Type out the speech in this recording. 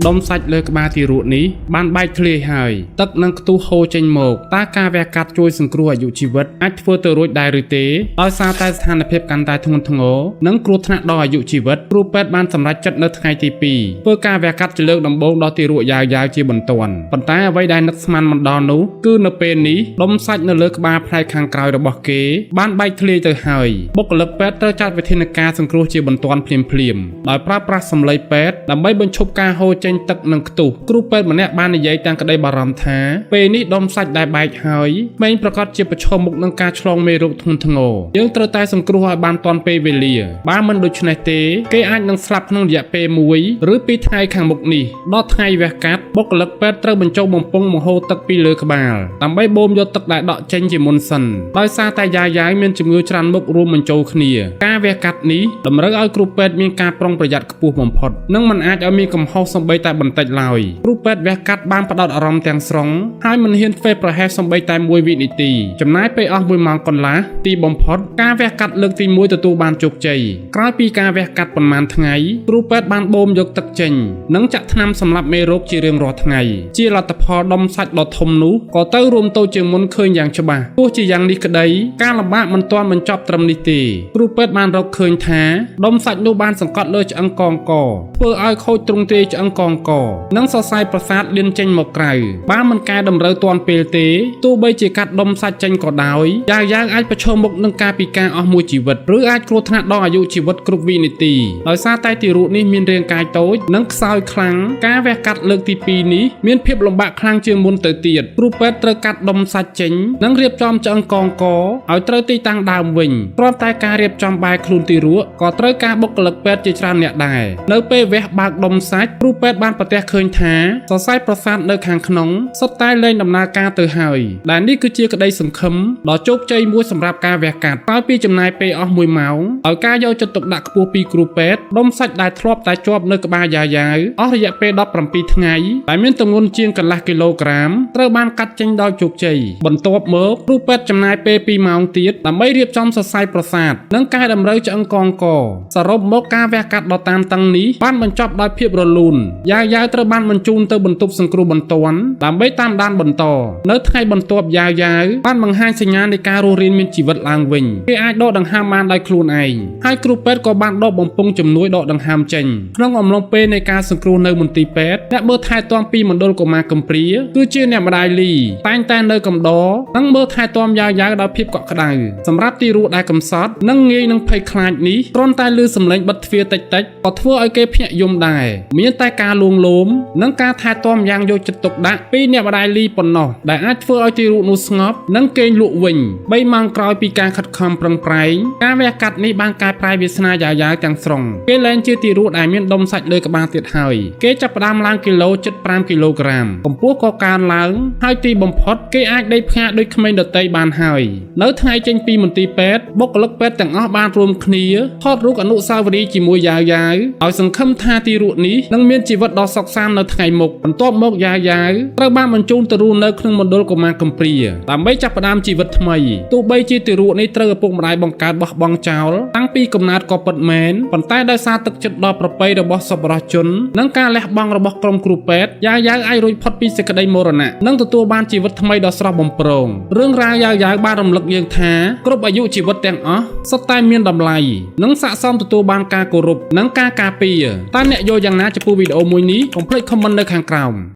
ដុំសាច់លើក្បាលទារកនេះបានបែកធ្លាយហើយទឹកនឹងខ្ទុះហូរចេញមកតើការវះកាត់ជួយសង្គ្រោះអាយុជីវិតអាចធ្វើទៅរួចដែរឬទេដោយសារតែស្ថានភាពកាន់តែធ្ងន់ធ្ងរនិងគ្រោះថ្នាក់ដល់អាយុជីវិតគ្រូពេទ្យបានសម្រេចចិត្តនៅថ្ងៃទី2ធ្វើការវះកាត់ជាលើកដំបូងដល់ទារកយ៉ាវៗជាបន្ទាន់ប៉ុន្តែអ្វីដែលនឹកស្មានមិនដល់នោះគឺនៅពេលនេះដុំសាច់នៅលើក្បាលផ្នែកខាងក្រោយរបស់គេបានបែកធ្លាយទៅហើយបុគ្គលិកពេទ្យត្រូវចាត់វិធានការសង្គ្រោះជាបន្ទាន់ភ្លាមៗដោយប្រើប្រាស់សម្លេងពេទ្យដើម្បីបញ្ឈប់ការហូរចេញទឹកនិងខ្ទុះគ្រូពេទ្យម្នាក់បាននិយាយទាំងក្តីបារម្ភថាពេលនេះដុំសាច់ដែលបែកហើយក្មេងប្រកាសជាប្រឈមមុខនឹងការឆ្លងមេរោគធ្ងន់ធ្ងរយើងត្រូវតែសង្គ្រោះឲ្យបានទាន់ពេលវេលាបើមិនដូច្នេះទេគេអាចនឹងស្លាប់ក្នុងរយៈពេល1 ឬ 2 ថ្ងៃខាងមុខនេះដល់ថ្ងៃវះកាត់បុគ្គលិកពេទ្យត្រូវបញ្ចុះបំពង់បង្ហូរទឹកពីលើក្បាលដើម្បីបូមយកទឹកដែលដក់ចេញជាមុនសិនដោយសារតែយ៉ាវៗមានជំងឺច្រើនមុខរួមបញ្ចូលគ្នាការវះកាត់នេះតម្រូវឲ្យគ្រូពេទ្យមានការប្រុងប្រយ័ត្នខ្ពស់បំផុតនិងមិនអាចឲ្យមានកំហុសសូម្បីតែបន្តិចឡើយគ្រូពេទ្យវះកាត់បានផ្ដោតអារម្មណ៍ទាំងស្រុងហើយមិនហ៊ានធ្វេសប្រហែសសូម្បីតែ1វិនាទីចំណាយពេលអស់1ម៉ោងកន្លះទីបំផុតការវះកាត់លើកទី1ទទួលបានជោគជ័យក្រោយពីការវះកាត់ប៉ុន្មានថ្ងៃគ្រូពេទ្យបានបូមយកទឹកចេញនិងចាក់ថ្នាំសម្លាប់មេរោគជារៀងរាល់ថ្ងៃជាលទ្ធផលដុំសាច់ដ៏ធំនោះក៏ទៅរួមតូចជាងមុនឃើញយ៉ាងច្បាស់ទោះជាយ៉ាងនេះក្តីការលំបាកមិនទាន់បញ្ចប់ត្រឹមនេះទេគ្រូពេទ្យបានរកឃើញថាដុំសាច់នោះបានសង្កត់លើឆ្អឹងកងកធ្វើឲ្យខូចទ្រង់ទ្រាយឆ្អឹងកងកនិងសរសៃប្រសាទលៀនចេញមកក្រៅបើមិនកែតម្រូវទាន់ពេលទេទោះបីជាកាត់ដុំសាច់ចេញក៏ដោយយ៉ាងអាចប្រឈមមុខនឹងការពិការអស់មួយជីវិតឬអាចគ្រោះថ្នាក់ដល់អាយុជីវិតគ្រប់វិនាទីដោយសារតែទារកនេះមានរាងកាយតូចនិងខ្សោយខ្លាំងការវះកាត់លើកទី2នេះមានភាពលំបាកខ្លាំងជាងមុនទៅទៀតគ្រូពេទ្យត្រូវកាត់ដុំសាច់ចេញនិងរៀបចំឆ្អឹងកងកឲ្យត្រូវទីតាំងដើមវិញព្រមតែការរៀបចំបែរខ្លួនទារកក៏ត្រូវការបុគ្គលិកពេទ្យជាច្រើនអ្នកដែរនៅពេលវះបើកដុំសាច់គ្រូពេទ្យបានប្រទះឃើញថាសរសៃប្រសាទនៅខាងក្នុងសុទ្ធតែលែងដំណើរការទៅហើយដែលនេះគឺជាក្តីសង្ឃឹមដ៏ជោគជ័យមួយសម្រាប់ការវះកាត់ក្រោយពីចំណាយពេលអស់1ម៉ោងឲ្យការយកចិត្តទុកដាក់ខ្ពស់ពីគ្រូពេទ្យដុំសាច់ដែលធ្លាប់តែជាប់នៅក្បាលយ៉ាវអស់រយៈពេល17ថ្ងៃដែលមានទម្ងន់ជាងកន្លះគីឡូក្រាមត្រូវបានកាត់ចេញដោយជោគជ័យបន្ទាប់មកគ្រូពេទ្យចំណាយពេល2ម៉ោងទៀតដើម្បីរៀបចំសរសៃប្រសាទនិងកែតម្រូវឆ្អឹងកងកសរុបមកការវះកាត់ដ៏តានតឹងនេះបានបញ្ចប់ដោយភាពរលូនយ៉ាវត្រូវបានបញ្ជូនទៅបន្ទប់សង្គ្រោះបន្ទាន់ដើម្បីតាមដានបន្តនៅថ្ងៃបន្ទាប់យ៉ាវបានបង្ហាញសញ្ញានៃការរស់រានមានជីវិតឡើងវិញគេអាចដកដង្ហើមបានដោយខ្លួនឯងហើយគ្រូពេទ្យក៏បានដកបំពង់ជំនួយដកដង្ហើមចេញក្នុងអំឡុងពេលនៃការសង្គ្រោះនៅមន្ទីរពេទ្យអ្នកមើលថែទាំពីមណ្ឌលកុមារកំព្រាគឺជាអ្នកម្ដាយលីតែងតែនៅកំដរនិងមើលថែទាំយ៉ាវដោយភាពកក់ក្ដៅសម្រាប់ទារកដែលកំសត់និងងាយនឹងភ័យខ្លាចនេះគ្រាន់តែឮសំឡេងបិទទ្វារតិចៗក៏ធ្វើឲ្យគេភ្ញាក់យំដែរមានតែការលួងលោមនិងការថែទាំយ៉ាងយកចិត្តទុកដាក់ពីអ្នកម្ដាយលីប៉ុណ្ណោះដែលអាចធ្វើឲ្យទារកនោះស្ងប់និងគេងលក់វិញ3ម៉ោងក្រោយពីការខិតខំប្រឹងប្រែងការវះកាត់នេះបានកែប្រែវាសនាយ៉ាវទាំងស្រុងគេលែងជាទារកដែលមានដុំសាច់លើក្បាលទៀតហើយគេចាប់ផ្ដើមឡើងគីឡូជិត5គីឡូក្រាមកម្ពស់ក៏កើនឡើងហើយទីបំផុតគេអាចដេកផ្ងាដូចក្មេងដទៃបានហើយនៅថ្ងៃចេញពីមន្ទីរពេទ្យបុគ្គលិកពេទ្យទាំងអស់បានរួមគ្នាថតរូបអនុស្សាវរីយ៍ជាមួយយ៉ាវឲ្យសង្ឃឹមថាទារកនេះនឹងមានជីវិតដ៏សុខសាន្តនៅថ្ងៃមុខបន្ទាប់មកយ៉ាវត្រូវបានបញ្ជូនទៅរស់នៅក្នុងមណ្ឌលកុមារកំព្រាដើម្បីចាប់ផ្ដើមជីវិតថ្មីទោះបីជាទារកនេះត្រូវឪពុកម្ដាយបង្កើតបោះបង់ចោលតាំងពីកំណើតក៏ពិតមែនប៉ុន្តែដោយសារទឹកចិត្តដ៏ប្រពៃរបស់សប្បុរសជននិងការលះបង់របស់ក្រុមគ្រូពេទ្យយ៉ាវអាចរួចផុតពីសេចក្តីមរណៈនិងទទួលបានជីវិតថ្មីដ៏ស្រស់បំព្រងរឿងរ៉ាវយ៉ាវបានរំលឹកយើងថាគ្រប់អាយុជីវិតទាំងអស់សុទ្ធតែមានតម្លៃនិងស័ក្តិសមទទួលបានការគោរពនិងការការពារតើអ្នកយល់យ៉ាងណាចំពោះវីដេអូមួយនេះកុំភ្លេចខមមិននៅខាងក្រោម